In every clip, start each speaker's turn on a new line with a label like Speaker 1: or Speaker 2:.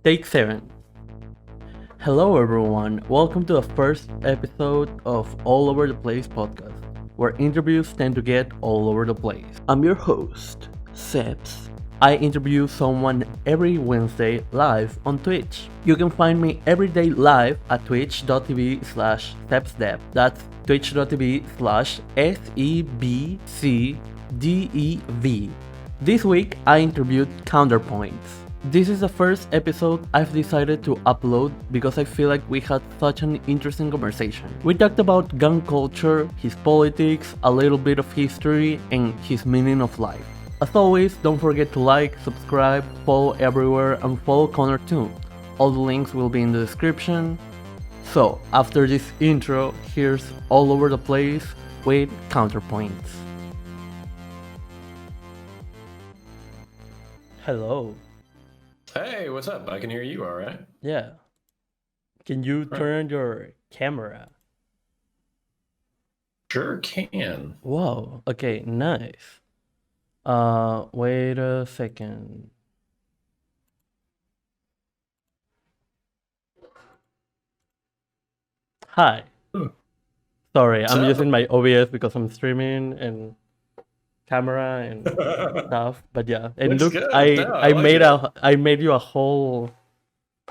Speaker 1: Take 7. Hello everyone, welcome to the first episode of All Over the Place podcast, where interviews tend to get all over the place. I'm your host, Seps. I interview someone every Wednesday live on Twitch. You can find me every day live at twitch.tv/SepsDev. That's twitch.tv/SEBCDEV. This week I interviewed CounterPoints. This is the first episode I've decided to upload because I feel like we had such an interesting conversation. We talked about gun culture, his politics, a little bit of history, and his meaning of life. As always, don't forget to like, subscribe, follow everywhere, and follow Connor too. All the links will be in the description. So, after this intro, here's All Over the Place with CounterPoints. Hello.
Speaker 2: Hey, what's up? I can hear you all right.
Speaker 1: Yeah. Can you turn your camera?
Speaker 2: Sure can.
Speaker 1: Wow. Okay, nice. Wait a second. Hi. Sorry, I'm using my OBS because I'm streaming and camera and stuff. But yeah, and
Speaker 2: Looks
Speaker 1: look,
Speaker 2: good.
Speaker 1: I
Speaker 2: No,
Speaker 1: I
Speaker 2: I like
Speaker 1: made
Speaker 2: it.
Speaker 1: I made you a whole.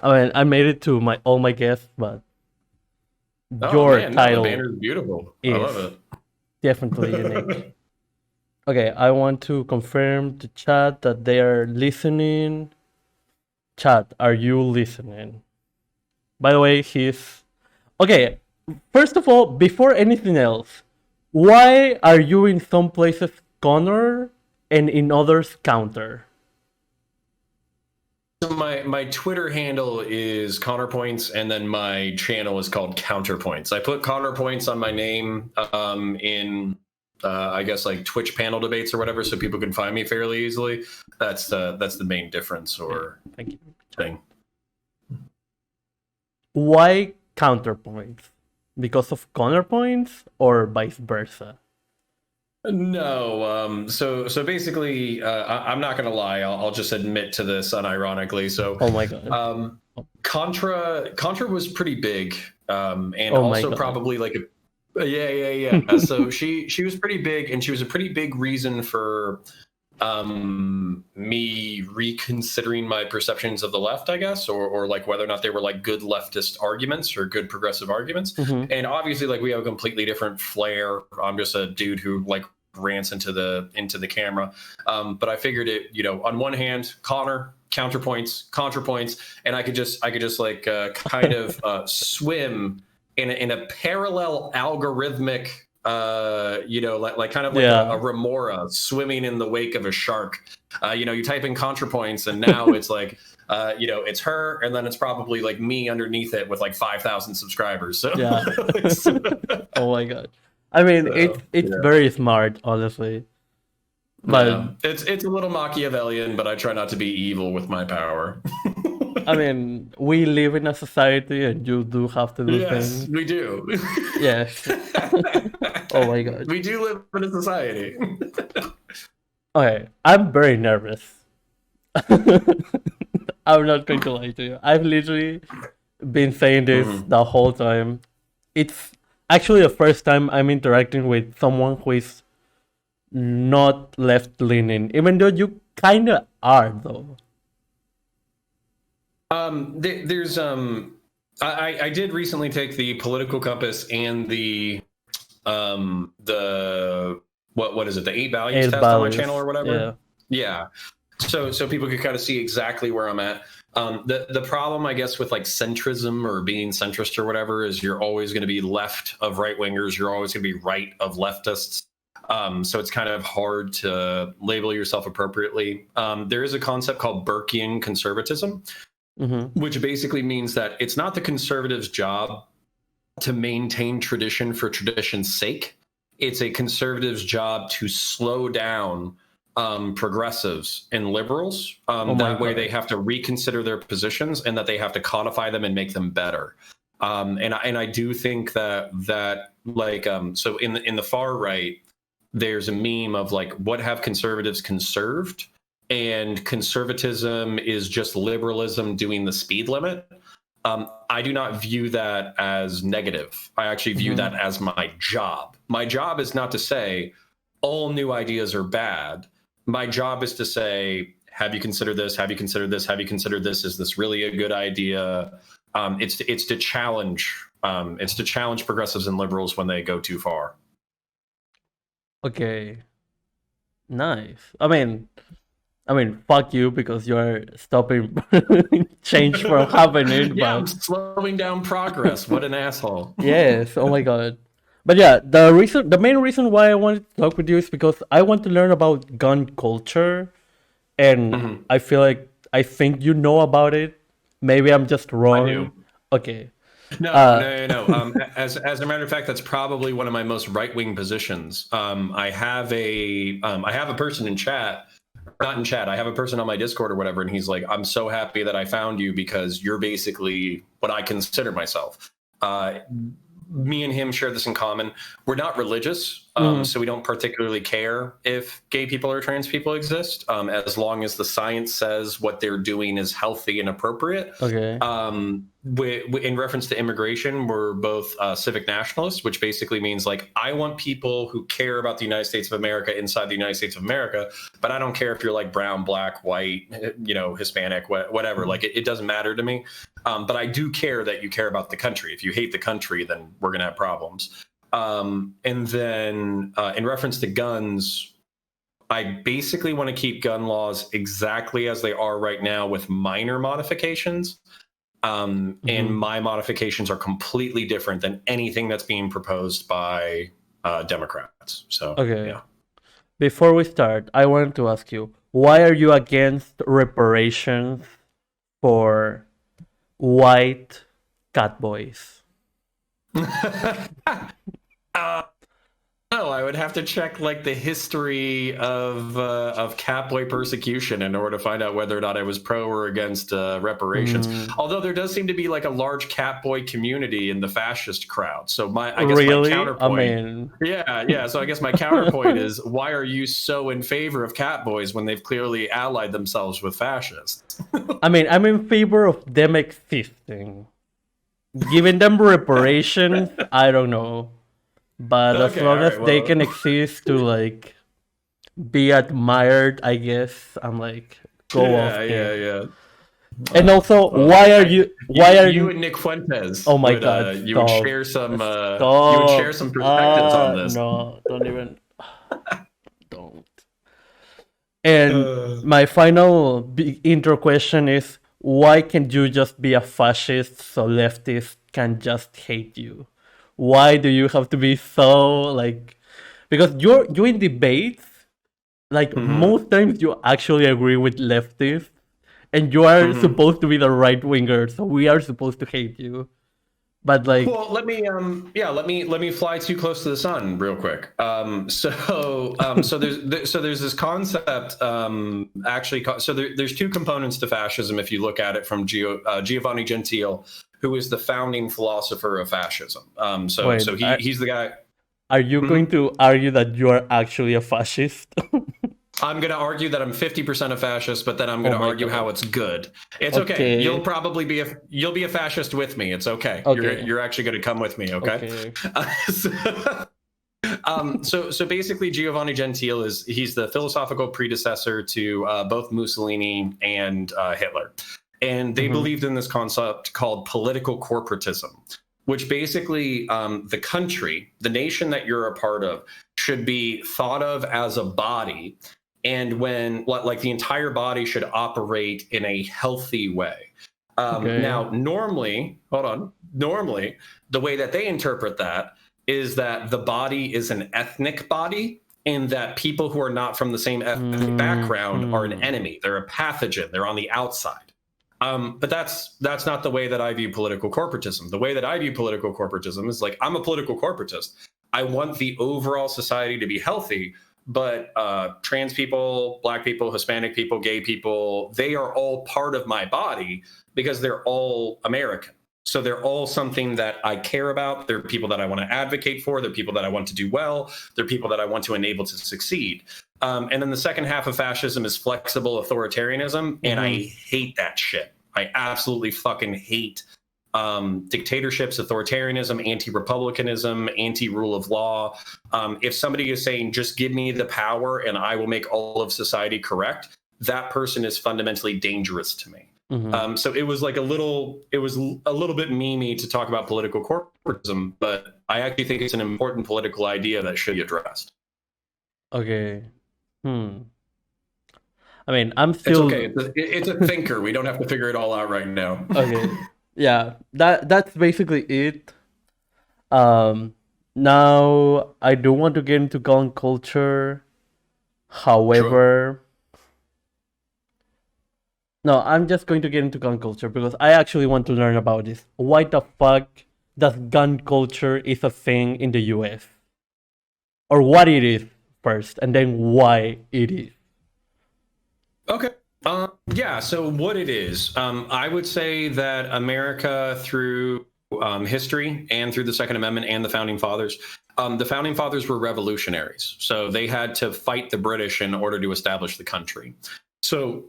Speaker 1: I mean, I made it to all my guests, but your
Speaker 2: Man,
Speaker 1: title
Speaker 2: the banner's beautiful. I love
Speaker 1: is
Speaker 2: it.
Speaker 1: definitely unique. Okay, I want to confirm to chat that they are listening. Chat, are you listening? By the way, he's... Okay, first of all, before anything else, why are you in some places Connor and in others Counter?
Speaker 2: So my Twitter handle is ConorPoints, and then my channel is called CounterPoints. I put ConorPoints on my name in I guess like Twitch panel debates or whatever, so people can find me fairly easily. That's the main difference or
Speaker 1: Thank you.
Speaker 2: thing.
Speaker 1: Why CounterPoints? Because of ConorPoints or vice versa?
Speaker 2: No, so basically, I'm not gonna lie. I'll just admit to this unironically. So,
Speaker 1: Oh my god.
Speaker 2: Contra was pretty big, and
Speaker 1: Oh my
Speaker 2: also
Speaker 1: God.
Speaker 2: probably like yeah. So she was pretty big, and she was a pretty big reason for me reconsidering my perceptions of the left, I guess, or like whether or not they were like good leftist arguments or good progressive arguments.
Speaker 1: Mhm.
Speaker 2: And obviously, like we have a completely different flair. I'm just a dude who like rants into the camera. But I figured it, on one hand, Connor, counterpoints, ContraPoints, and I could just like kind of swim in a parallel algorithmic like kind of like a remora swimming in the wake of a shark. You type in ContraPoints, and now it's like it's her, and then it's probably like me underneath it with like 5,000 subscribers. So
Speaker 1: Yeah. Oh my god. I mean, it's very smart, honestly. But
Speaker 2: yeah, it's a little Machiavellian, but I try not to be evil with my power.
Speaker 1: I mean, we live in a society, and you do have to do
Speaker 2: Yes,
Speaker 1: things.
Speaker 2: we do.
Speaker 1: Yes. Oh my god.
Speaker 2: We do live in a society.
Speaker 1: Okay, I'm very nervous. I'm not going to lie to you. I've literally been saying this the whole time. It's actually the first time I'm interacting with someone who is not left-leaning, even though you kind of are, though.
Speaker 2: There's I did recently take the political compass and the what is it, the 8 values test on my channel or whatever. Yeah. So people could kind of see exactly where I'm at. The problem, I guess, with like centrism or being centrist or whatever is you're always going to be left of right wingers. You're always going to be right of leftists. So it's kind of hard to label yourself appropriately. There is a concept called Burkean conservatism, which basically means that it's not the conservatives' job to maintain tradition for tradition's sake. It's a conservative's job to slow down progressives and liberals. That way they have to reconsider their positions, and that they have to codify them and make them better. And I do think that like so in the far right, there's a meme of like, what have conservatives conserved? and conservatism is just liberalism doing the speed limit, I do not view that as negative. I actually view that as my job. My job is not to say all new ideas are bad. My job is to say, have you considered this? Have you considered this? Have you considered this? Is this really a good idea? It's to challenge progressives and liberals when they go too far.
Speaker 1: Okay. Nice. I mean, fuck you because you're stopping change from happening.
Speaker 2: Yeah,
Speaker 1: but
Speaker 2: I'm slowing down progress. What an asshole.
Speaker 1: Yes. Oh my god. But yeah, the main reason why I wanted to talk with you is because I want to learn about gun culture, and I think you know about it. Maybe I'm just wrong.
Speaker 2: I do.
Speaker 1: Okay.
Speaker 2: No. As a matter of fact, that's probably one of my most right-wing positions. I have a person in chat, not in chat. I have a person on my Discord or whatever, and he's like, "I'm so happy that I found you because you're basically what I consider myself." Me and him share this in common. We're not religious, so we don't particularly care if gay people or trans people exist, as long as the science says what they're doing is healthy and appropriate.
Speaker 1: Okay.
Speaker 2: In reference to immigration, we're both civic nationalists, which basically means like I want people who care about the United States of America inside the United States of America, but I don't care if you're like brown, black, white, Hispanic, whatever. Like it doesn't matter to me. But I do care that you care about the country. If you hate the country, then we're going to have problems. And then in reference to guns, I basically want to keep gun laws exactly as they are right now with minor modifications. And my modifications are completely different than anything that's being proposed by Democrats. So,
Speaker 1: okay.
Speaker 2: Yeah.
Speaker 1: Before we start, I wanted to ask you, why are you against reparations for white catboys?
Speaker 2: No, I would have to check like the history of catboy persecution in order to find out whether or not I was pro or against reparations. Although there does seem to be like a large catboy community in the fascist crowd. So my counterpoint. Yeah. So I guess my counterpoint is, why are you so in favor of catboys when they've clearly allied themselves with fascists?
Speaker 1: I'm in favor of them existing. Giving them reparations, I don't know. But as long as they can exist to like be admired, I guess I'm like off.
Speaker 2: Yeah.
Speaker 1: And also, why are you
Speaker 2: and Nick Fuentes?
Speaker 1: Oh my god!
Speaker 2: You would share some. You would share some perspectives on this.
Speaker 1: No, don't even. Don't. And my final intro question is: why can't you just be a fascist so leftists can just hate you? Why do you have to be so like? Because you in debates, like most times you actually agree with leftists, and you are supposed to be the right winger, so we are supposed to hate you. But like,
Speaker 2: well, let me fly too close to the sun real quick. So there's this concept there's two components to fascism if you look at it from Giovanni Gentile, who is the founding philosopher of fascism. He's the guy.
Speaker 1: Are you going to argue that you are actually a fascist?
Speaker 2: I'm going to argue that I'm 50% a fascist, but then I'm going to argue how it's good. It's okay. You'll probably be a fascist with me. It's okay. You're actually going to come with me. Okay. So basically, Giovanni Gentile he's the philosophical predecessor to both Mussolini and Hitler, and they believed in this concept called political corporatism, which basically the country, the nation that you're a part of, should be thought of as a body. And when like the entire body should operate in a healthy way. Now, normally, the way that they interpret that is that the body is an ethnic body, and that people who are not from the same ethnic background are an enemy. They're a pathogen. They're on the outside. But that's not the way that I view political corporatism. The way that I view political corporatism is like, I'm a political corporatist. I want the overall society to be healthy. But trans people, black people, Hispanic people, gay people, they are all part of my body because they're all American. So they're all something that I care about. They're people that I want to advocate for. They're people that I want to do well. They're people that I want to enable to succeed. And then the second half of fascism is flexible authoritarianism. And I hate that shit. I absolutely fucking hate dictatorships, authoritarianism, anti-republicanism, anti-rule of law. If somebody is saying, just give me the power and I will make all of society correct, that person is fundamentally dangerous to me. So it was like a little bit memey to talk about political corporatism, but I actually think it's an important political idea that should be addressed.
Speaker 1: Okay. I mean, I'm still...
Speaker 2: It's okay. It's a thinker. We don't have to figure it all out right now.
Speaker 1: Okay. Yeah, that's basically it. Now I do want to get into gun culture. However, no, I'm just going to get into gun culture because I actually want to learn about this. Why the fuck does gun culture is a thing in the US? Or what it is first, and then why it is.
Speaker 2: Okay. Yeah, so what it is, I would say that America through history and through the Second Amendment and the Founding Fathers were revolutionaries. So they had to fight the British in order to establish the country. So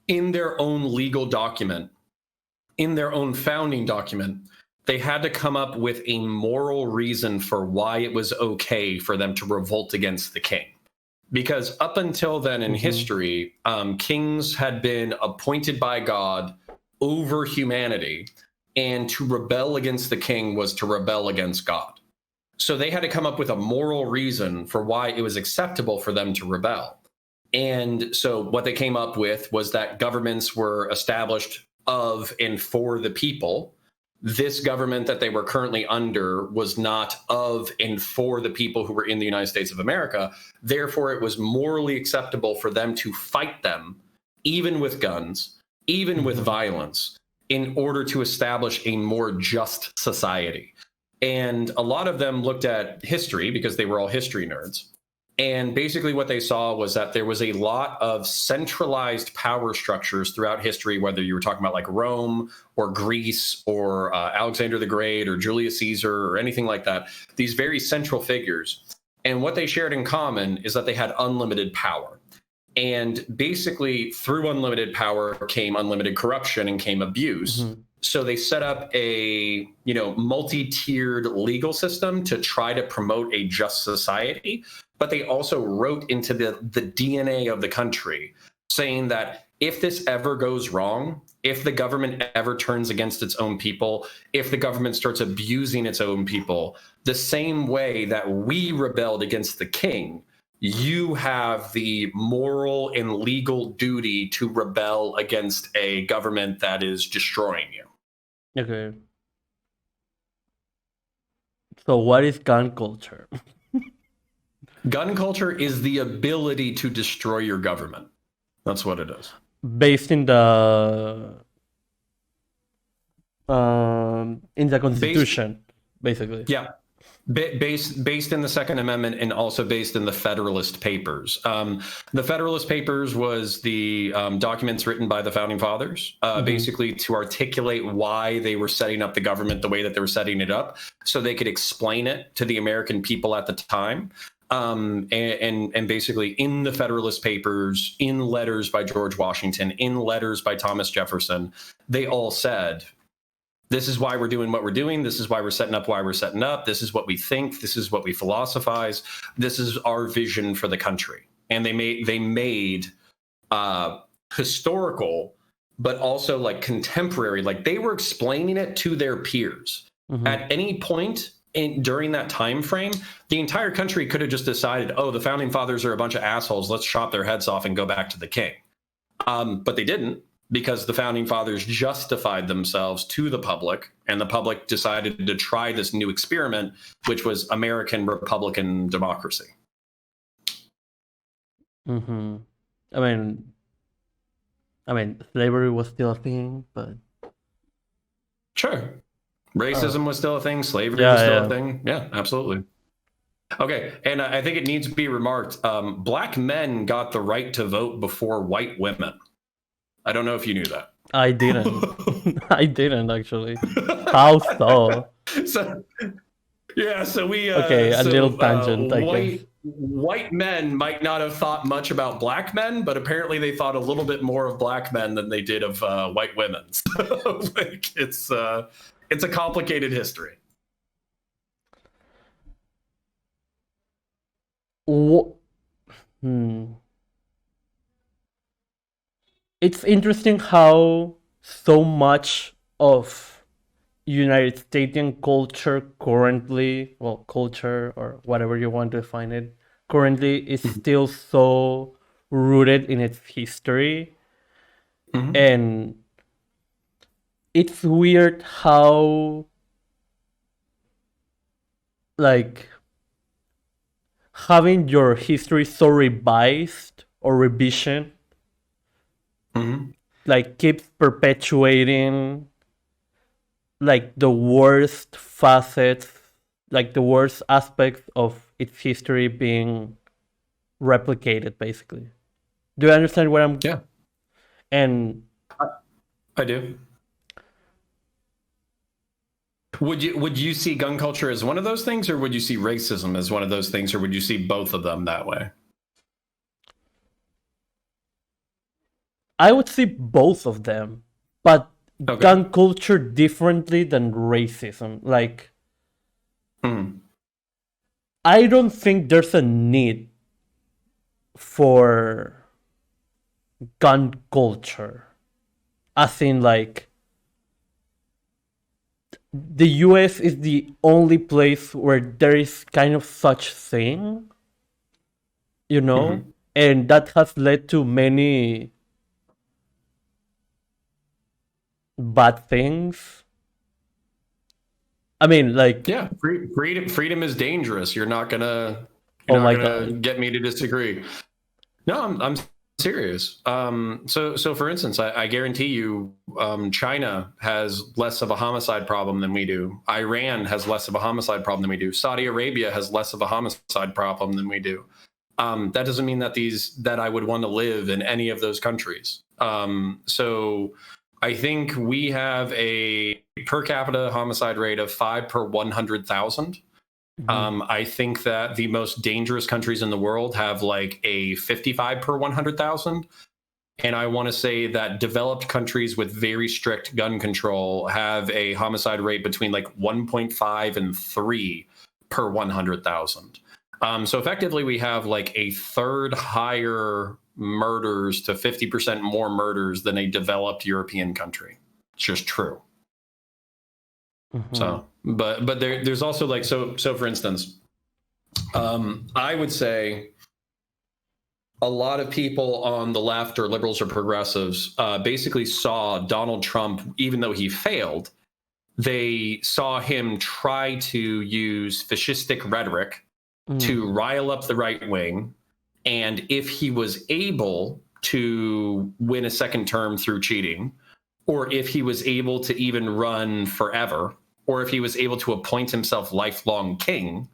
Speaker 2: in their own legal document, in their own founding document, they had to come up with a moral reason for why it was okay for them to revolt against the king. Because up until then in history, kings had been appointed by God over humanity, and to rebel against the king was to rebel against God. So they had to come up with a moral reason for why it was acceptable for them to rebel. And so what they came up with was that governments were established of and for the people. This government that they were currently under was not of and for the people who were in the United States of America. Therefore, it was morally acceptable for them to fight them, even with guns, even with violence, in order to establish a more just society. And a lot of them looked at history because they were all history nerds. And basically what they saw was that there was a lot of centralized power structures throughout history, whether you were talking about like Rome or Greece or Alexander the Great or Julius Caesar or anything like that, these very central figures. And what they shared in common is that they had unlimited power. And basically through unlimited power came unlimited corruption and came abuse. So they set up a, multi-tiered legal system to try to promote a just society. But they also wrote into the DNA of the country saying that if this ever goes wrong, if the government ever turns against its own people, if the government starts abusing its own people, the same way that we rebelled against the king, you have the moral and legal duty to rebel against a government that is destroying you.
Speaker 1: Okay. So what is gun culture?
Speaker 2: Gun culture is the ability to destroy your government. That's what it is.
Speaker 1: Based in the Constitution, basically.
Speaker 2: Yeah. Based in the Second Amendment and also based in the Federalist Papers. The Federalist Papers was the documents written by the Founding Fathers, basically to articulate why they were setting up the government the way that they were setting it up, so they could explain it to the American people at the time. And basically in the Federalist Papers, in letters by George Washington, in letters by Thomas Jefferson, they all said, this is why we're doing what we're doing. This is why we're setting up why we're setting up. This is what we think. This is what we philosophize. This is our vision for the country. And they made historical, but also like contemporary, like they were explaining it to their peers. At any point during that time frame, the entire country could have just decided, oh, the Founding Fathers are a bunch of assholes. Let's chop their heads off and go back to the king. But they didn't, because the Founding Fathers justified themselves to the public, and the public decided to try this new experiment, which was American Republican democracy.
Speaker 1: I mean, slavery was still a thing, but
Speaker 2: sure, racism was still a thing. Slavery was still a thing. Yeah, absolutely. Okay, and I think it needs to be remarked: black men got the right to vote before white women. I don't know if you knew that.
Speaker 1: I didn't. I didn't actually. How so?
Speaker 2: So yeah, so we
Speaker 1: okay, a little tangent.
Speaker 2: White men might not have thought much about black men, but apparently they thought a little bit more of black men than they did of white women. So, like, it's a complicated history.
Speaker 1: It's interesting how so much of United States culture currently, well, culture or whatever you want to define it, currently is still so rooted in its history. Mm-hmm. And it's weird how, like, having your history so revised or revision, mm-hmm. like, keeps perpetuating, like, the worst facets, like, the worst aspects of its history being replicated, basically. Do you understand what I'm...
Speaker 2: Yeah.
Speaker 1: And...
Speaker 2: I do. Would you see gun culture as one of those things, or would you see racism as one of those things, or would you see both of them that way?
Speaker 1: I would see both of them, but okay. Gun culture differently than racism. Like, I don't think there's a need for gun culture. As in, like, the US is the only place where there is kind of such thing, you know? Mm-hmm. And that has led to many bad things. I mean, like...
Speaker 2: Yeah, freedom is dangerous. You're not gonna get me to disagree. No, I'm serious. So for instance, I guarantee you, China has less of a homicide problem than we do. Iran has less of a homicide problem than we do. Saudi Arabia has less of a homicide problem than we do. That doesn't mean that I would want to live in any of those countries. So I think we have a per capita homicide rate of 5 per 100,000. Mm-hmm. I think that the most dangerous countries in the world have like a 55 per 100,000. And I want to say that developed countries with very strict gun control have a homicide rate between like 1.5 and 3 per 100,000. So effectively, we have like a third higher murders to 50% more murders than a developed European country. It's just true. Mm-hmm. So, but there's also like, so for instance, I would say a lot of people on the left or liberals or progressives basically saw Donald Trump, even though he failed, they saw him try to use fascistic rhetoric to rile up the right wing. And if he was able to win a second term through cheating, or if he was able to even run forever, or if he was able to appoint himself lifelong king,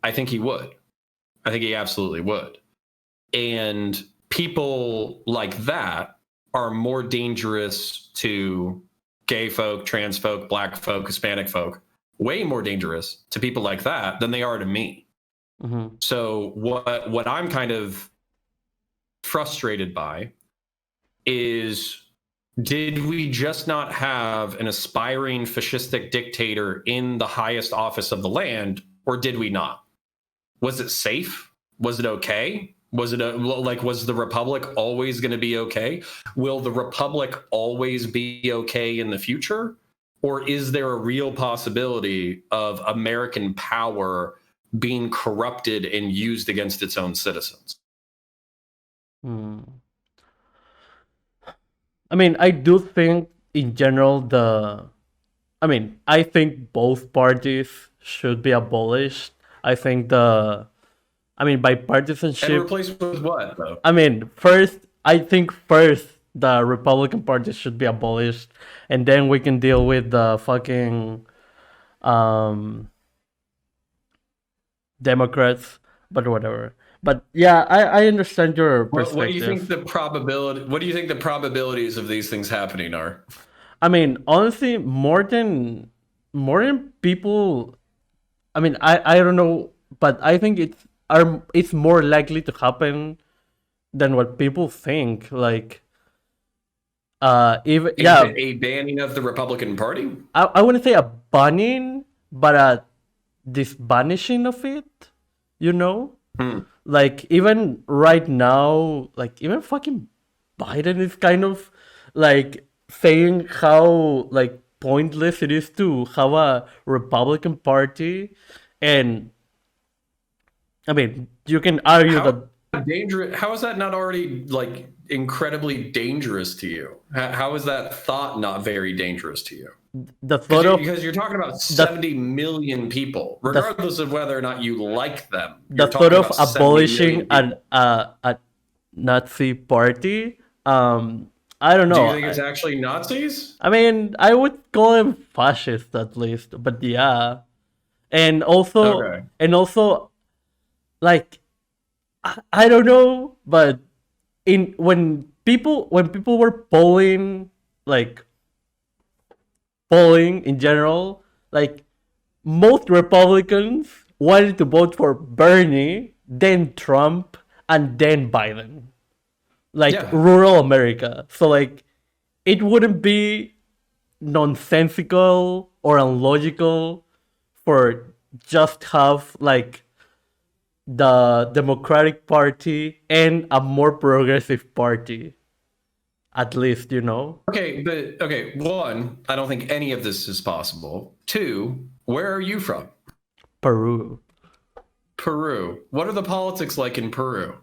Speaker 2: I think he would. I think he absolutely would. And people like that are more dangerous to gay folk, trans folk, black folk, Hispanic folk, way more dangerous to people like that than they are to me. Mm-hmm. So what I'm kind of frustrated by is, did we just not have an aspiring fascistic dictator in the highest office of the land, or did we not? Was it safe? Was it okay? Was the Republic always going to be okay? Will the Republic always be okay in the future? Or is there a real possibility of American power being corrupted and used against its own citizens?
Speaker 1: I mean, I do think in general I think both parties should be abolished. I think bipartisanship...
Speaker 2: And replaced with what, though?
Speaker 1: I think first the Republican Party should be abolished, and then we can deal with the fucking Democrats, but whatever. But yeah, I understand your perspective.
Speaker 2: What do you think the probability? What do you think the probabilities of these things happening are?
Speaker 1: I mean, honestly, more than people. I mean, I don't know, but I think it's more likely to happen than what people think. Like, even
Speaker 2: a banning of the Republican Party.
Speaker 1: I wouldn't say a banning, but a disbanishing of it. You know, like even right now, like even fucking Biden is kind of like saying how like pointless it is to have a Republican Party, and I mean you can argue that
Speaker 2: dangerous. How is that not already like incredibly dangerous to you? How is that thought not very dangerous to you?
Speaker 1: The thought of,
Speaker 2: because you're talking about 70 million people, regardless of whether or not you like them.
Speaker 1: The thought of abolishing a Nazi party. I don't know.
Speaker 2: Do you think it's actually Nazis?
Speaker 1: I mean, I would call them fascist at least, but yeah, and also, like, I don't know, but when people were polling in general, like most Republicans wanted to vote for Bernie, then Trump, and then Biden. Like rural America. So like it wouldn't be nonsensical or illogical for just have like the Democratic Party and a more progressive party. At least, you know?
Speaker 2: Okay, one, I don't think any of this is possible. Two, where are you from?
Speaker 1: Peru.
Speaker 2: What are the politics like in Peru?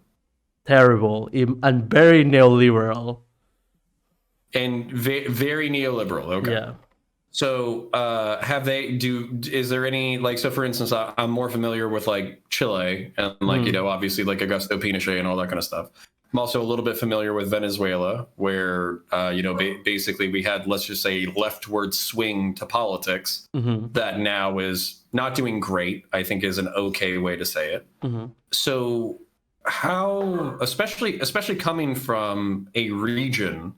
Speaker 1: Terrible and very neoliberal.
Speaker 2: And very neoliberal. Okay.
Speaker 1: Yeah.
Speaker 2: So, is there any, like, so for instance, I'm more familiar with like Chile and like, you know, obviously like Augusto Pinochet and all that kind of stuff. I'm also a little bit familiar with Venezuela, where, you know, basically we had, let's just say, leftward swing to politics that now is not doing great, I think is an okay way to say it. So how, especially coming from a region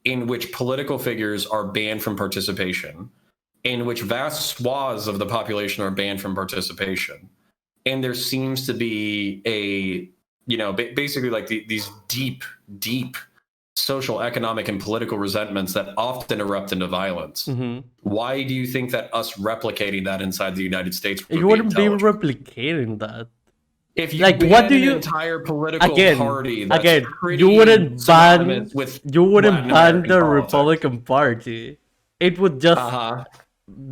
Speaker 2: in which political figures are banned from participation, in which vast swaths of the population are banned from participation, and there seems to be a, you know, basically like these deep social, economic, and political resentments that often erupt into violence. Why do you think that us replicating that inside the United States would
Speaker 1: wouldn't be replicating that?
Speaker 2: If you like, what do you an entire political party that's
Speaker 1: you wouldn't ban the Republican Party. It would just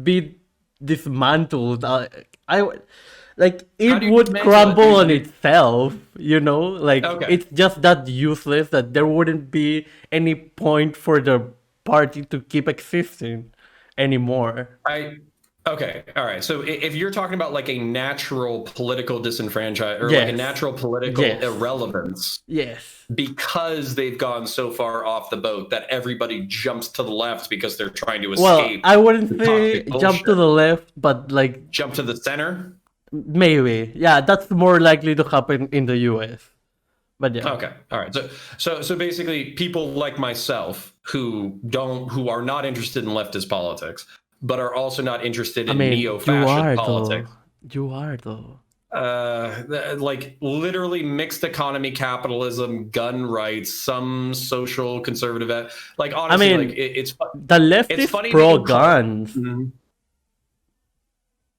Speaker 1: be dismantled. It would crumble on itself, you know? Like it's just that useless that there wouldn't be any point for the party to keep existing anymore.
Speaker 2: Okay, all right. So if you're talking about like a natural political disenfranchisement or like a natural political irrelevance, because they've gone so far off the boat that everybody jumps to the left because they're trying to escape.
Speaker 1: Well, I wouldn't say jump to the left, but like
Speaker 2: jump to the center.
Speaker 1: Maybe, yeah, that's more likely to happen in the U.S. But yeah.
Speaker 2: Okay, all right. So basically, people like myself who are not interested in leftist politics, but are also not interested in neo-fascist politics.
Speaker 1: You are though.
Speaker 2: Like literally mixed economy capitalism, gun rights, some social conservative. Like honestly, like it's
Speaker 1: the left is pro-guns.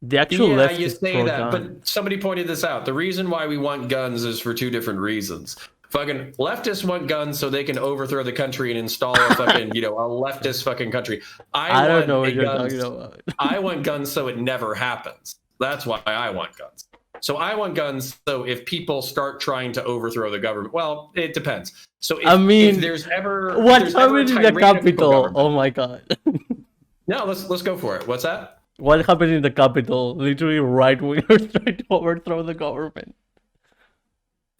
Speaker 1: The actual left
Speaker 2: you
Speaker 1: is
Speaker 2: say that,
Speaker 1: pro-gun.
Speaker 2: but somebody pointed this out. The reason why we want guns is for two different reasons. Fucking leftists want guns so they can overthrow the country and install a fucking, you know, a leftist fucking country.
Speaker 1: I don't know what you're talking about.
Speaker 2: I want guns so it never happens. That's why I want guns. So I want guns so if people start trying to overthrow the government, well, it depends. So if there's ever
Speaker 1: what happened in the Capitol? Oh my god.
Speaker 2: No, let's go for it. What's that?
Speaker 1: What happened in the Capitol? Literally right wingers trying to overthrow the government.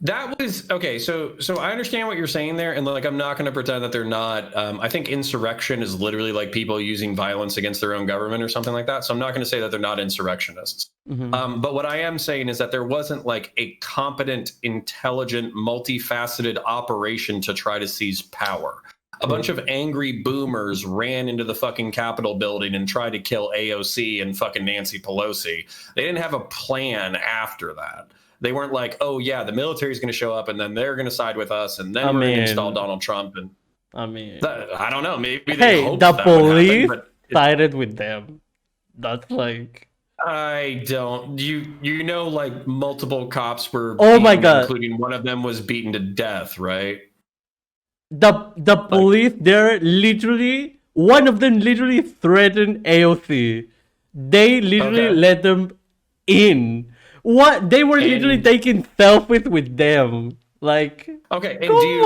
Speaker 2: That was okay. So I understand what you're saying there, and like I'm not going to pretend that they're not. I think insurrection is literally like people using violence against their own government or something like that. So I'm not going to say that they're not insurrectionists. But what I am saying is that there wasn't like a competent, intelligent, multifaceted operation to try to seize power. A bunch of angry boomers ran into the fucking Capitol building and tried to kill AOC and fucking Nancy Pelosi. They didn't have a plan after that. They weren't like, oh yeah, the military is going to show up and then they're going to side with us and then we're going to install Donald Trump. And I don't know. Maybe they hoped
Speaker 1: the
Speaker 2: that
Speaker 1: police
Speaker 2: would happen,
Speaker 1: sided with them. That's like,
Speaker 2: I don't. You know, like multiple cops were.
Speaker 1: Oh my God,
Speaker 2: including one of them was beaten to death, right?
Speaker 1: The police there literally, one of them literally threatened AOC. They literally let them in. What, they were literally taking selfies with them. Like,
Speaker 2: okay, and do you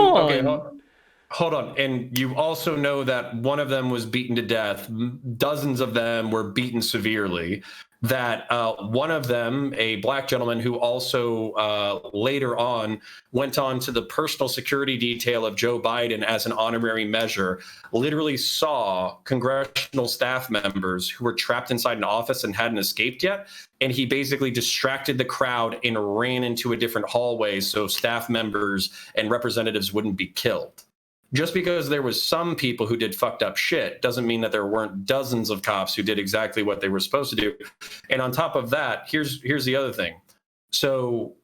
Speaker 2: hold on. And you also know that one of them was beaten to death. Dozens of them were beaten severely. That one of them, a black gentleman who also later on went on to the personal security detail of Joe Biden as an honorary measure, literally saw congressional staff members who were trapped inside an office and hadn't escaped yet. And he basically distracted the crowd and ran into a different hallway so staff members and representatives wouldn't be killed. Just because there was some people who did fucked up shit doesn't mean that there weren't dozens of cops who did exactly what they were supposed to do. And on top of that, here's the other thing. So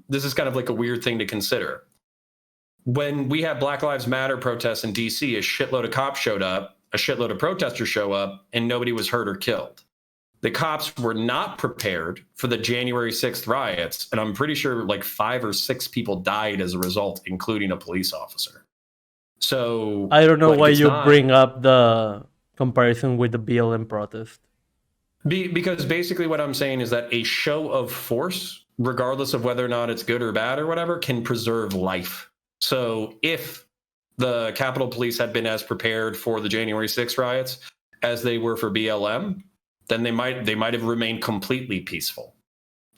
Speaker 2: this is kind of like a weird thing to consider. When we had Black Lives Matter protests in DC, a shitload of cops showed up, a shitload of protesters show up, and nobody was hurt or killed. The cops were not prepared for the January 6th riots, and I'm pretty sure like 5 or 6 people died as a result, including a police officer. So
Speaker 1: I don't know why you bring up the comparison with the BLM protest.
Speaker 2: Because basically what I'm saying is that a show of force, regardless of whether or not it's good or bad or whatever, can preserve life. So if the Capitol Police had been as prepared for the January 6th riots as they were for BLM, then they might have remained completely peaceful.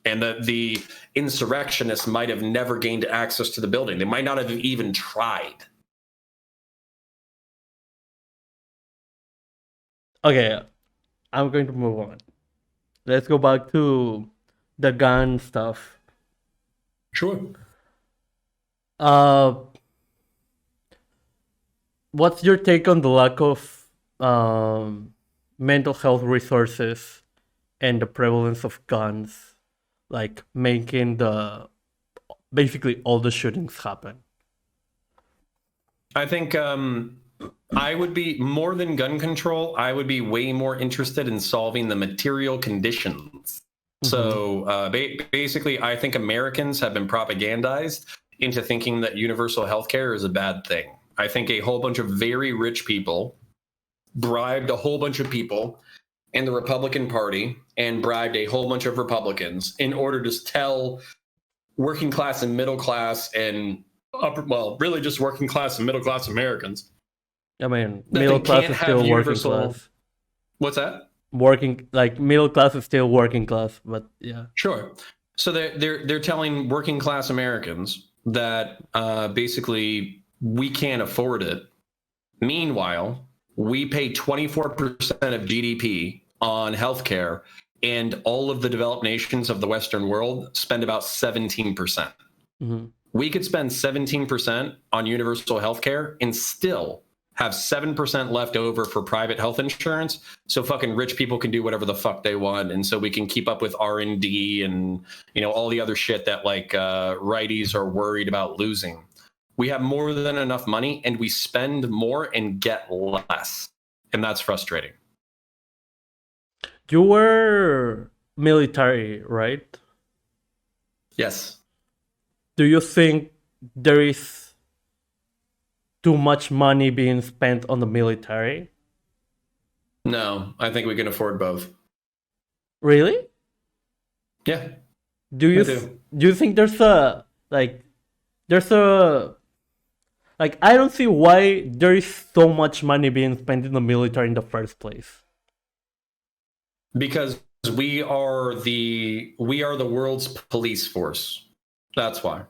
Speaker 2: And that the insurrectionists might have never gained access to the building. They might not have even tried.
Speaker 1: Okay, I'm going to move on. Let's go back to the gun stuff.
Speaker 2: Sure.
Speaker 1: What's your take on the lack of mental health resources and the prevalence of guns, like making basically all the shootings happen?
Speaker 2: I think I would be, more than gun control, I would be way more interested in solving the material conditions. So basically, I think Americans have been propagandized into thinking that universal healthcare is a bad thing. I think a whole bunch of very rich people bribed a whole bunch of people in the Republican Party and bribed a whole bunch of Republicans in order to tell working class and middle class and really just working class and middle class Americans.
Speaker 1: I mean, middle class is still working class.
Speaker 2: What's that?
Speaker 1: Middle class is still working class, but yeah.
Speaker 2: Sure. So they're telling working class Americans that basically we can't afford it. Meanwhile, we pay 24% of GDP on healthcare, and all of the developed nations of the Western world spend about 17%. We could spend 17% on universal healthcare and still have 7% left over for private health insurance, so fucking rich people can do whatever the fuck they want, and so we can keep up with R&D and all the other shit that righties are worried about losing. We have more than enough money, and we spend more and get less, and that's frustrating.
Speaker 1: You were military, right?
Speaker 2: Yes.
Speaker 1: Do you think there is too much money being spent on the military?
Speaker 2: No, I think we can afford both.
Speaker 1: Really?
Speaker 2: Yeah.
Speaker 1: Do you think there's a I don't see why there is so much money being spent in the military in the first place?
Speaker 2: Because we are the world's police force. That's why.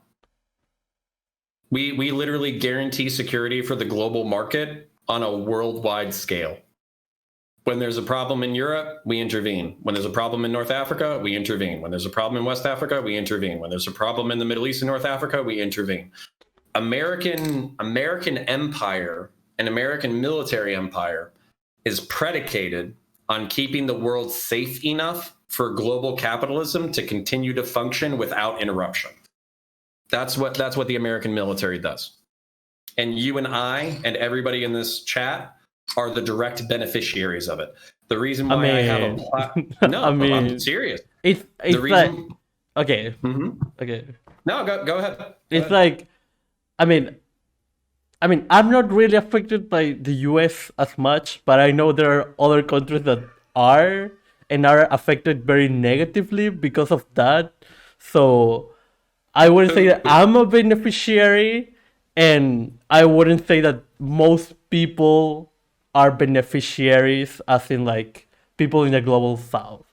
Speaker 2: We literally guarantee security for the global market on a worldwide scale. When there's a problem in Europe, we intervene. When there's a problem in North Africa, we intervene. When there's a problem in West Africa, we intervene. When there's a problem in the Middle East and North Africa, we intervene. American empire and American military empire is predicated on keeping the world safe enough for global capitalism to continue to function without interruption. That's what the American military does. And you and I and everybody in this chat are the direct beneficiaries of it. The reason why I have a no, I'm serious.
Speaker 1: It's the reason. Like, okay.
Speaker 2: Mm-hmm.
Speaker 1: Okay.
Speaker 2: No, go ahead.
Speaker 1: It's like, I mean, I'm not really affected by the US as much, but I know there are other countries that are and are affected very negatively because of that. So I wouldn't say that I'm a beneficiary, and I wouldn't say that most people are beneficiaries, as in like people in the global south,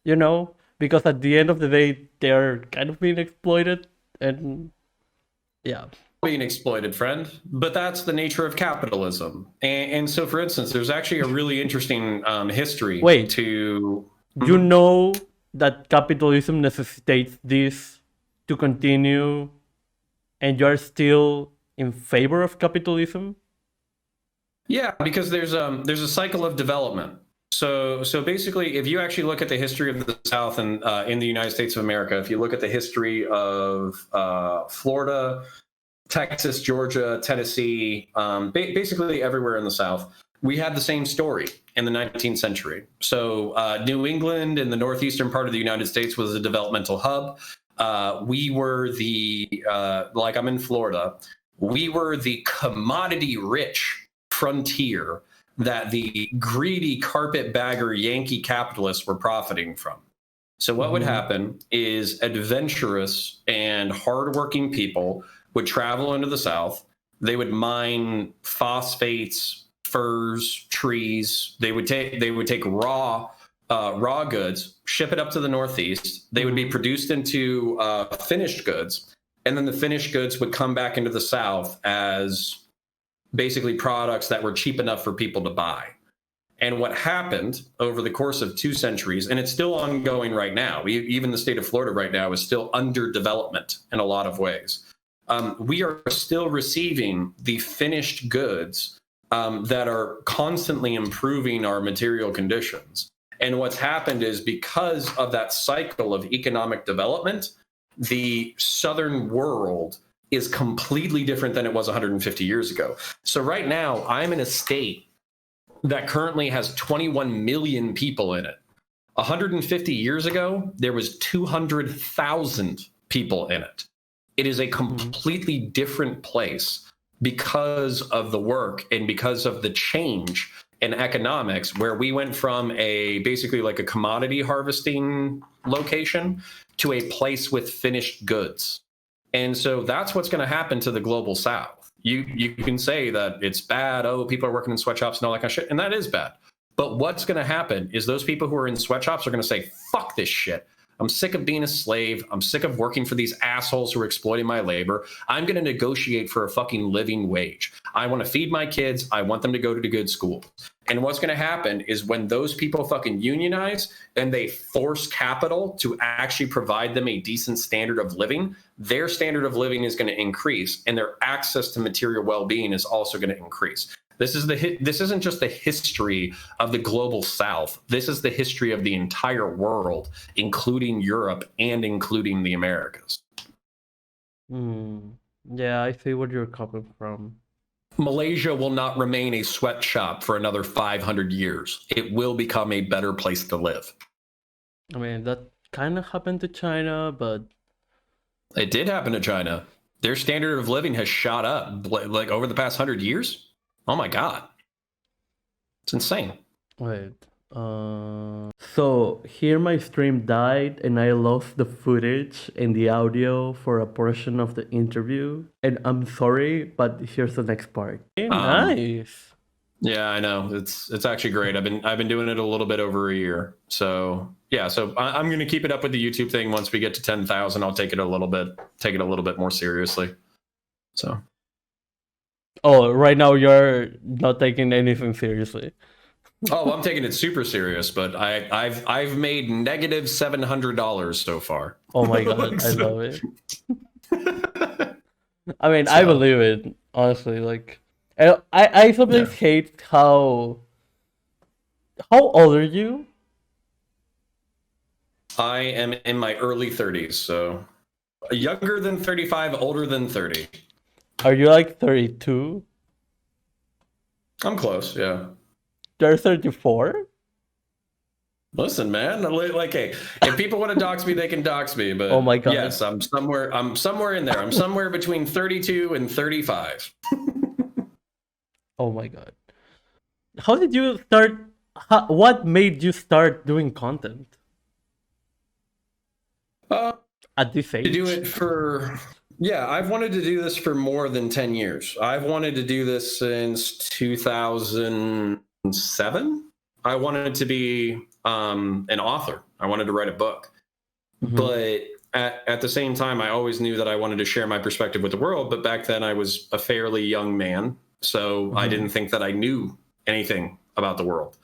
Speaker 1: you know? Because at the end of the day, they're kind of being exploited, and yeah.
Speaker 2: Being exploited, friend, but that's the nature of capitalism. And so, for instance, there's actually a really interesting history.
Speaker 1: Wait, you know that capitalism necessitates this to continue, and you're still in favor of capitalism?
Speaker 2: Yeah, because there's a cycle of development. So basically, if you actually look at the history of the South and in the United States of America, if you look at the history of Florida, Texas, Georgia, Tennessee, basically everywhere in the South, we had the same story in the 19th century. So New England and the northeastern part of the United States was a developmental hub. We were like I'm in Florida, we were the commodity-rich frontier that the greedy carpetbagger Yankee capitalists were profiting from. So what would happen is adventurous and hardworking people would travel into the South. They would mine phosphates, furs, trees. They would take raw goods, ship it up to the Northeast. They would be produced into finished goods, and then the finished goods would come back into the South as basically products that were cheap enough for people to buy. And what happened over the course of 2 centuries, and it's still ongoing right now, even the state of Florida right now is still under development in a lot of ways. We are still receiving the finished goods that are constantly improving our material conditions. And what's happened is because of that cycle of economic development, the Southern world is completely different than it was 150 years ago. So right now, I'm in a state that currently has 21 million people in it. 150 years ago, there was 200,000 people in it. It is a completely different place because of the work and because of the change in economics, where we went from basically like a commodity harvesting location to a place with finished goods. And so that's what's going to happen to the global South. You can say that it's bad. Oh, people are working in sweatshops and all that kind of shit. And that is bad. But what's going to happen is those people who are in sweatshops are going to say, fuck this shit. I'm sick of being a slave. I'm sick of working for these assholes who are exploiting my labor. I'm going to negotiate for a fucking living wage. I want to feed my kids. I want them to go to good school. And what's going to happen is when those people fucking unionize and they force capital to actually provide them a decent standard of living, their standard of living is going to increase, and their access to material well-being is also going to increase. This isn't just the history of the global South. This is the history of the entire world, including Europe and including the Americas.
Speaker 1: Yeah, I see where you're coming from.
Speaker 2: Malaysia will not remain a sweatshop for another 500 years. It will become a better place to live.
Speaker 1: I mean, that kind of happened to China, but...
Speaker 2: It did happen to China. Their standard of living has shot up like over the past 100 years. Oh my God. It's insane.
Speaker 1: Wait. So here my stream died and I lost the footage and the audio for a portion of the interview. And I'm sorry, but here's the next part. Nice.
Speaker 2: Yeah, I know. It's actually great. I've been doing it a little bit over a year. So yeah, so I'm going to keep it up with the YouTube thing. Once we get to 10,000, I'll take it a little bit more seriously. So.
Speaker 1: Oh, right now you're not taking anything seriously.
Speaker 2: Oh, I'm taking it super serious, but I've made negative $700 so far.
Speaker 1: Oh my god, I love it. I mean,
Speaker 2: So.
Speaker 1: I believe it, honestly. Like, I sometimes hate how old are you?
Speaker 2: I am in my early 30s, so younger than 35, older than 30.
Speaker 1: Are you like 32?
Speaker 2: I'm close, yeah.
Speaker 1: You're 34?
Speaker 2: Listen, man, like, hey, if people want to dox me, they can dox me. But
Speaker 1: oh my god,
Speaker 2: yes, I'm somewhere in there. I'm somewhere between 32 and 35.
Speaker 1: Oh my god. How did you start? What made you start doing content? At this age?
Speaker 2: To do it for, yeah, I've wanted to do this for more than 10 years. I've wanted to do this since 2007. I wanted to be an author. I wanted to write a book. Mm-hmm. But at the same time, I always knew that I wanted to share my perspective with the world. But back then I was a fairly young man. So I didn't think that I knew anything about the world.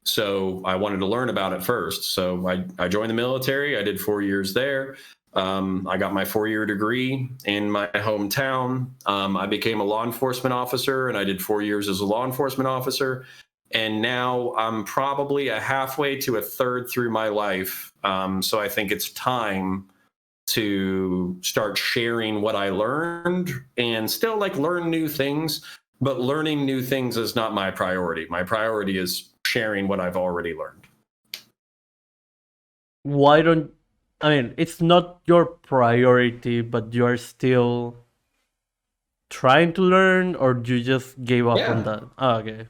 Speaker 2: So I wanted to learn about it first. So I joined the military. I did 4 years there. I got my 4-year degree in my hometown. I became a law enforcement officer, and I did 4 years as a law enforcement officer. And now I'm probably a halfway to a third through my life. So I think it's time to start sharing what I learned and still like learn new things. But learning new things is not my priority. My priority is sharing what I've already learned.
Speaker 1: Why don't, I mean, it's not your priority, but you're still trying to learn, or you just gave up on that? Oh, okay.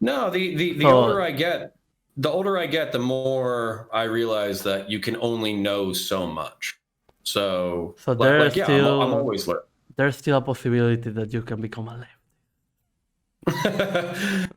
Speaker 2: No, the older I get, the more I realize that you can only know so much. So
Speaker 1: there's still,
Speaker 2: I'm always learning.
Speaker 1: There's still a possibility that you can become a left.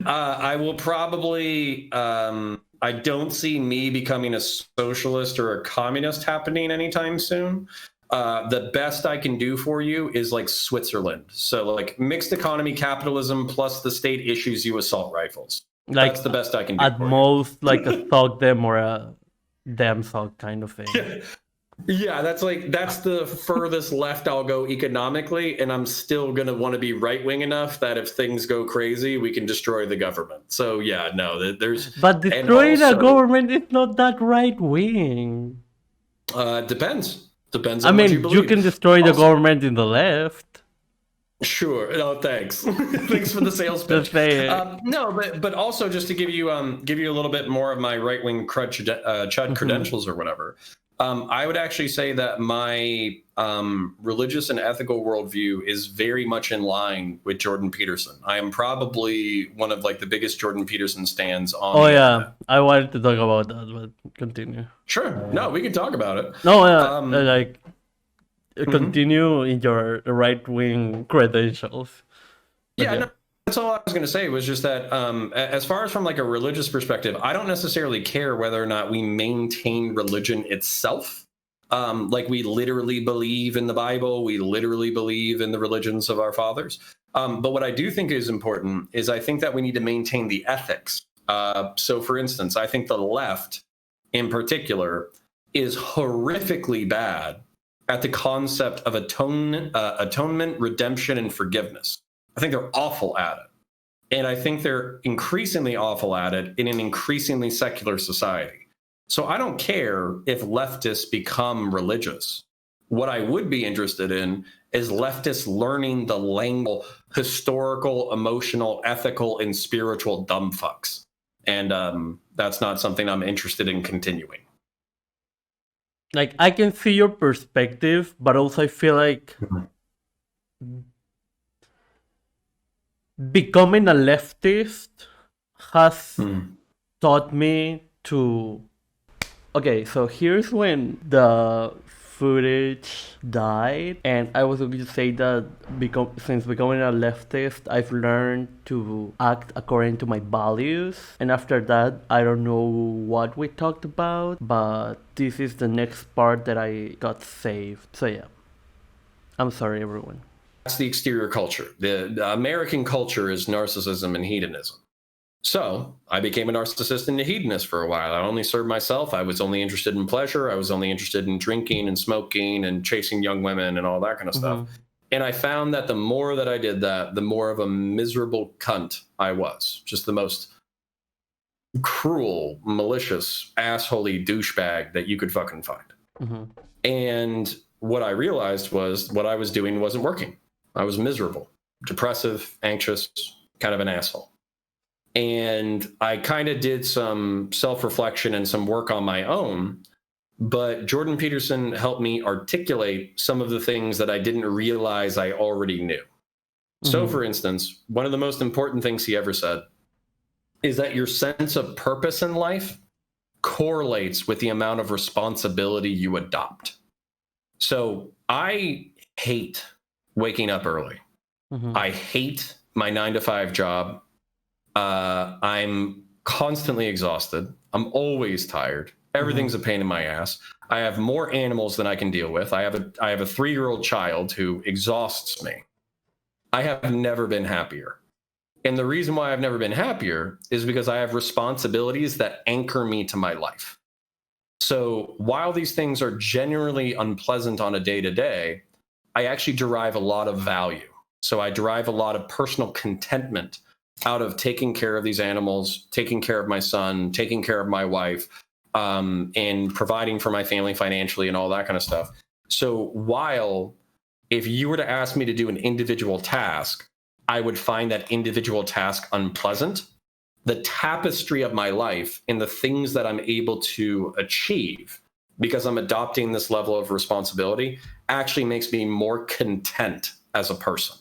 Speaker 2: I will probably, I don't see me becoming a socialist or a communist happening anytime soon. The best I can do for you is like Switzerland. So like mixed economy capitalism plus the state issues you assault rifles. Like, that's the best I can do.
Speaker 1: At most, like a thug them or a them thug kind of thing.
Speaker 2: Yeah, that's the furthest left I'll go economically, and I'm still going to want to be right-wing enough that if things go crazy, we can destroy the government. So yeah, no, there's...
Speaker 1: But destroying a government is not that right-wing.
Speaker 2: Depends. Depends
Speaker 1: on
Speaker 2: what you believe.
Speaker 1: You can destroy the government in the left.
Speaker 2: Sure. No, thanks. Thanks for the sales pitch. No, but also just to give you a little bit more of my right-wing chud credentials or whatever. I would actually say that my religious and ethical worldview is very much in line with Jordan Peterson. I am probably one of like the biggest Jordan Peterson stans on.
Speaker 1: Oh yeah, internet. I wanted to talk about that, but continue.
Speaker 2: Sure. No, we can talk about it.
Speaker 1: No, like continue in your right-wing credentials.
Speaker 2: Yeah. No, that's all I was going to say was just that as far as from like a religious perspective, I don't necessarily care whether or not we maintain religion itself. Like we literally believe in the Bible, we literally believe in the religions of our fathers. But what I do think is important is I think that we need to maintain the ethics. So for instance, I think the left in particular is horrifically bad at the concept of atonement, redemption, and forgiveness. I think they're awful at it. And I think they're increasingly awful at it in an increasingly secular society. So I don't care if leftists become religious. What I would be interested in is leftists learning the language, historical, emotional, ethical, and spiritual dumb fucks. And that's not something I'm interested in continuing.
Speaker 1: Like, I can see your perspective, but also I feel like becoming a leftist has taught me to... Okay, so here's when the footage died, and I was going to say that since becoming a leftist, I've learned to act according to my values. And after that, I don't know what we talked about, but this is the next part that I got saved. So yeah, I'm sorry everyone.
Speaker 2: the exterior culture. The American culture is narcissism and hedonism. So I became a narcissist and a hedonist for a while. I only served myself. I was only interested in pleasure. I was only interested in drinking and smoking and chasing young women and all that kind of stuff. And I found that the more that I did that, the more of a miserable cunt I was. Just the most cruel, malicious, assholey douchebag that you could fucking find. And what I realized was what I was doing wasn't working. I was miserable, depressive, anxious, kind of an asshole. And I kind of did some self-reflection and some work on my own, but Jordan Peterson helped me articulate some of the things that I didn't realize I already knew. So, for instance, one of the most important things he ever said is that your sense of purpose in life correlates with the amount of responsibility you adopt. So I hate waking up early. I hate my 9-to-5 job. I'm constantly exhausted. I'm always tired. Everything's a pain in my ass. I have more animals than I can deal with. I have a 3-year-old child who exhausts me. I have never been happier. And the reason why I've never been happier is because I have responsibilities that anchor me to my life. So while these things are generally unpleasant on a day-to-day, I actually derive a lot of value. So I derive a lot of personal contentment out of taking care of these animals, taking care of my son, taking care of my wife, and providing for my family financially and all that kind of stuff. So while if you were to ask me to do an individual task, I would find that individual task unpleasant, the tapestry of my life and the things that I'm able to achieve because I'm adopting this level of responsibility actually makes me more content as a person.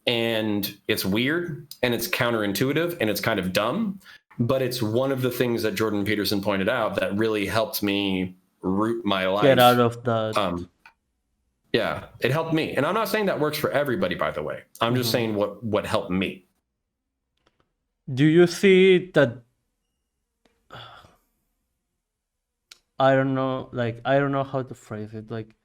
Speaker 2: And it's weird and it's counterintuitive and it's kind of dumb, but it's one of the things that Jordan Peterson pointed out that really helped me root my life.
Speaker 1: Get out of that.
Speaker 2: Yeah, it helped me. And I'm not saying that works for everybody, by the way. I'm just saying what helped me.
Speaker 1: Do you see that? I don't know how to phrase it. Like,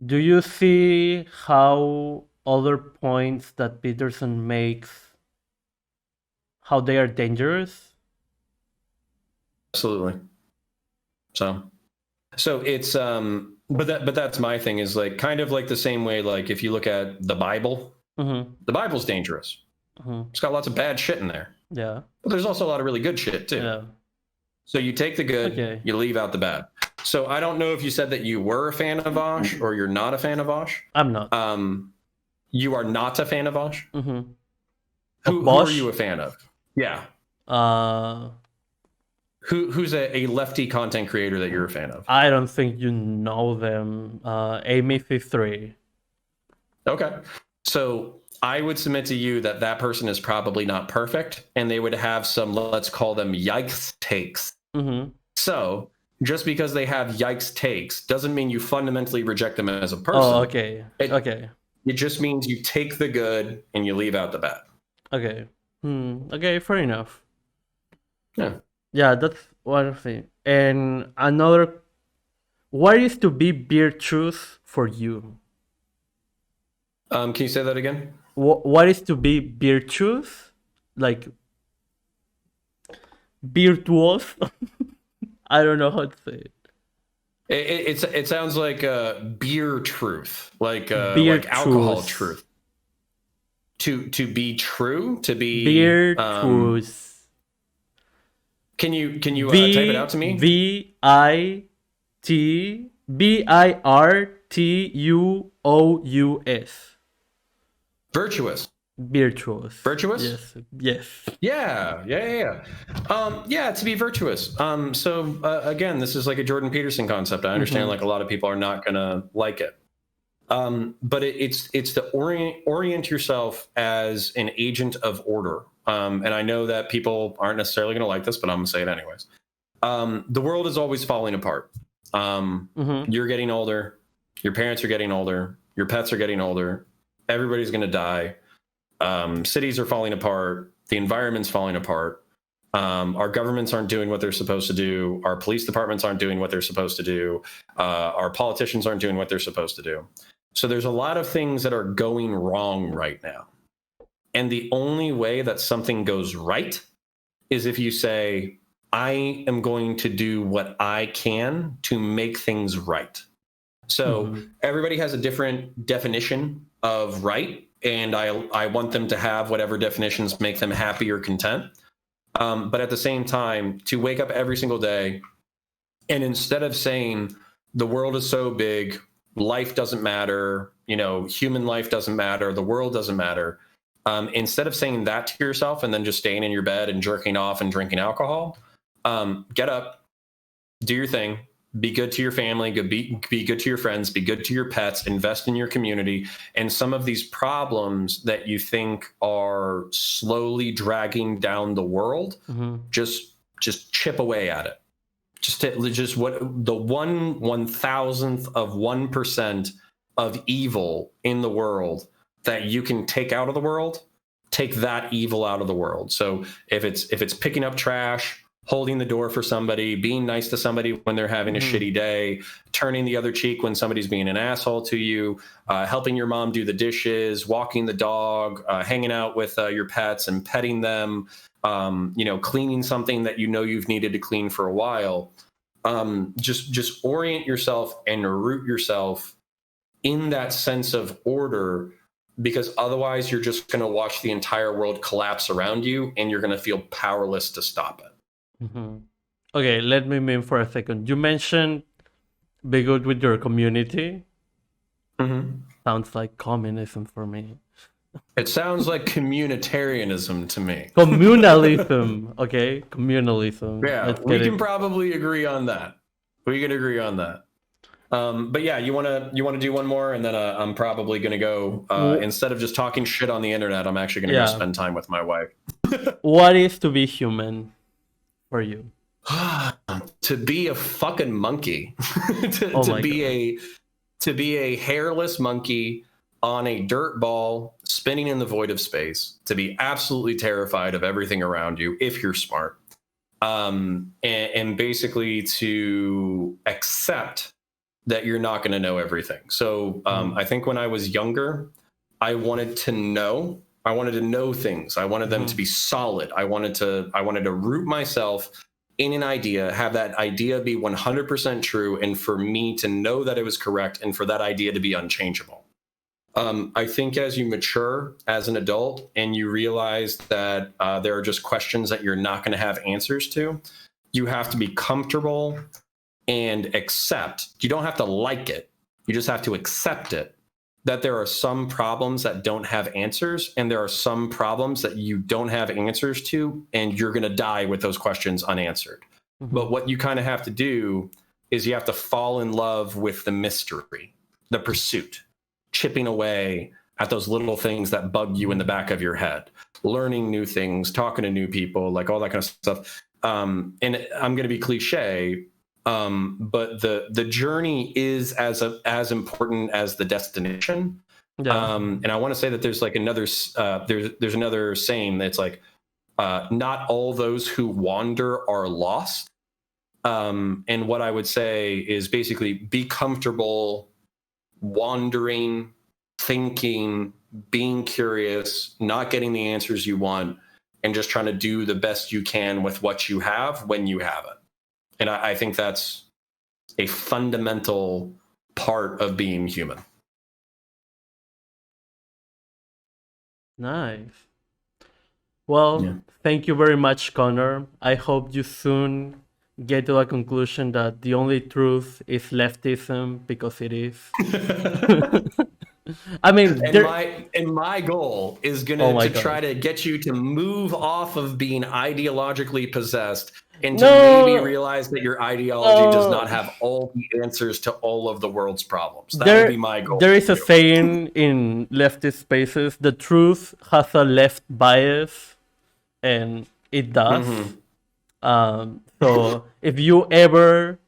Speaker 1: do you see how other points that Peterson makes, how they are dangerous?
Speaker 2: Absolutely. So it's but that's my thing, is like kind of like the same way, like if you look at the Bible, the Bible's dangerous. It's got lots of bad shit in there.
Speaker 1: Yeah.
Speaker 2: But there's also a lot of really good shit too.
Speaker 1: Yeah.
Speaker 2: So you take the good, you leave out the bad. So I don't know if you said that you were a fan of Vosh or you're not a fan of Vosh.
Speaker 1: I'm not.
Speaker 2: You are not a fan of Vosh? Who are you a fan of? Yeah. Who's a lefty content creator that you're a fan of?
Speaker 1: I don't think you know them. Amy53.
Speaker 2: Okay. So I would submit to you that person is probably not perfect, and they would have some, let's call them yikes takes. So just because they have yikes takes doesn't mean you fundamentally reject them as a person.
Speaker 1: Oh, okay.
Speaker 2: It just means you take the good and you leave out the bad.
Speaker 1: Okay. Okay, fair enough.
Speaker 2: Yeah.
Speaker 1: Yeah, that's one thing. And another, what is to be virtuous for you?
Speaker 2: Can you say that again?
Speaker 1: What is to be virtuous? Like, virtuous? I don't know how to say it.
Speaker 2: It sounds like beer truth, like
Speaker 1: beer
Speaker 2: like alcohol truth. To be true, to be
Speaker 1: beer truth.
Speaker 2: Can you type it out to me?
Speaker 1: virtuous.
Speaker 2: Virtuous.
Speaker 1: Virtuous.
Speaker 2: Virtuous?
Speaker 1: Yes.
Speaker 2: Yeah. To be virtuous. So again, this is like a Jordan Peterson concept. I understand like a lot of people are not gonna like it. But it's to orient yourself as an agent of order. And I know that people aren't necessarily gonna like this, but I'm gonna say it anyways. The world is always falling apart. You're getting older, your parents are getting older, your pets are getting older, everybody's gonna die. Cities are falling apart, the environment's falling apart. Our governments aren't doing what they're supposed to do. Our police departments aren't doing what they're supposed to do. Our politicians aren't doing what they're supposed to do. So there's a lot of things that are going wrong right now. And the only way that something goes right is if you say, I am going to do what I can to make things right. So everybody has a different definition of right. And I want them to have whatever definitions make them happy or content. But at the same time, to wake up every single day and instead of saying the world is so big, life doesn't matter, human life doesn't matter, the world doesn't matter. Instead of saying that to yourself and then just staying in your bed and jerking off and drinking alcohol, get up, do your thing, be good to your family, be good to your friends, be good to your pets, invest in your community. And some of these problems that you think are slowly dragging down the world, just chip away at it. Just what the 1/1000th of 1% of evil in the world that you can take out of the world, take that evil out of the world. So if it's picking up trash, holding the door for somebody, being nice to somebody when they're having a shitty day, turning the other cheek when somebody's being an asshole to you, helping your mom do the dishes, walking the dog, hanging out with your pets and petting them, cleaning something that you've needed to clean for a while. Just orient yourself and root yourself in that sense of order, because otherwise you're just going to watch the entire world collapse around you and you're going to feel powerless to stop it.
Speaker 1: Okay, let me mean for a second. You mentioned be good with your community. Sounds like communism for me.
Speaker 2: It sounds like communitarianism to me.
Speaker 1: Communalism, okay? Communalism.
Speaker 2: Yeah, we can probably agree on that. We can agree on that. But yeah, you wanna do one more, and then I'm probably gonna go. Instead of just talking shit on the internet, I'm actually gonna go spend time with my wife.
Speaker 1: What is to be human for you?
Speaker 2: To be a fucking monkey. to be a hairless monkey on a dirt ball spinning in the void of space, to be absolutely terrified of everything around you if you're smart, and basically to accept that you're not going to know everything. So I think when I was younger, I wanted to know things. I wanted them to be solid. I wanted to root myself in an idea, have that idea be 100% true, and for me to know that it was correct, and for that idea to be unchangeable. I think as you mature as an adult and you realize that there are just questions that you're not going to have answers to, you have to be comfortable and accept. You don't have to like it. You just have to accept it, that there are some problems that don't have answers, and there are some problems that you don't have answers to, and you're going to die with those questions unanswered. But what you kind of have to do is you have to fall in love with the mystery, the pursuit, chipping away at those little things that bug you in the back of your head, learning new things, talking to new people, like all that kind of stuff. And I'm going to be cliche, but the journey is as important as the destination. And I want to say that there's like there's another saying that's like, not all those who wander are lost. And what I would say is basically be comfortable wandering, thinking, being curious, not getting the answers you want, and just trying to do the best you can with what you have when you have it. And I think that's a fundamental part of being human.
Speaker 1: Nice. Well, thank you very much, Connor. I hope you soon get to a conclusion that the only truth is leftism, because it is. I mean,
Speaker 2: my goal is to try to get you to move off of being ideologically possessed and to maybe realize that your ideology does not have all the answers to all of the world's problems. That would be my goal.
Speaker 1: There is a saying in leftist spaces: the truth has a left bias, and it does. So if you ever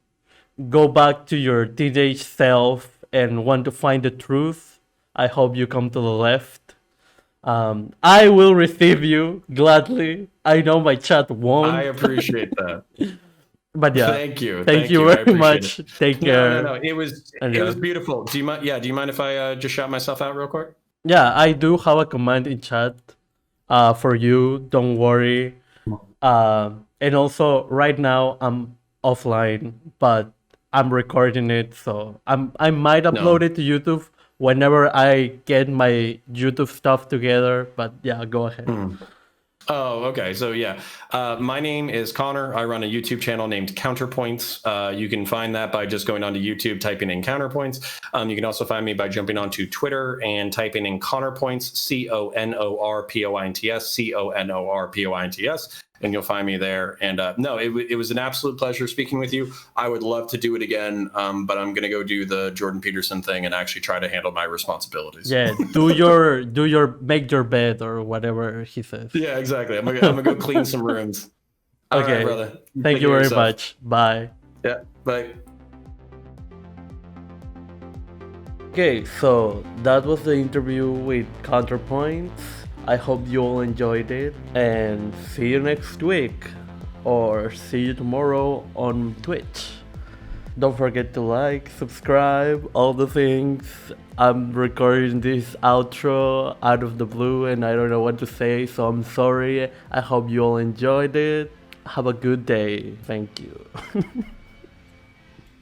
Speaker 1: go back to your teenage self and want to find the truth, I hope you come to the left. I will receive you gladly. I know my chat won't.
Speaker 2: I appreciate that.
Speaker 1: But yeah,
Speaker 2: thank you
Speaker 1: very much. Take care.
Speaker 2: No. It was beautiful. Do you mind? Yeah. Do you mind if I just shout myself out real quick?
Speaker 1: Yeah, I do have a command in chat for you. Don't worry. And also, right now I'm offline, but I'm recording it, so I might upload it to YouTube whenever I get my YouTube stuff together. But yeah, go ahead.
Speaker 2: Oh, okay. So yeah, my name is Connor. I run a YouTube channel named CounterPoints. You can find that by just going onto YouTube, typing in CounterPoints. You can also find me by jumping onto Twitter and typing in ConorPoints, ConorPoints, ConorPoints, and you'll find me there. And no, it was an absolute pleasure speaking with you. I would love to do it again, but I'm gonna go do the Jordan Peterson thing and actually try to handle my responsibilities.
Speaker 1: Yeah, do your make your bed or whatever he says.
Speaker 2: Yeah, exactly. I'm gonna go clean some rooms. All
Speaker 1: okay,
Speaker 2: right, brother.
Speaker 1: Thank you very much. Bye.
Speaker 2: Yeah, bye.
Speaker 1: Okay, so that was the interview with CounterPoints. I hope you all enjoyed it, and see you next week, or see you tomorrow on Twitch. Don't forget to like, subscribe, all the things. I'm recording this outro out of the blue and I don't know what to say, so I'm sorry. I hope you all enjoyed it. Have a good day. Thank you.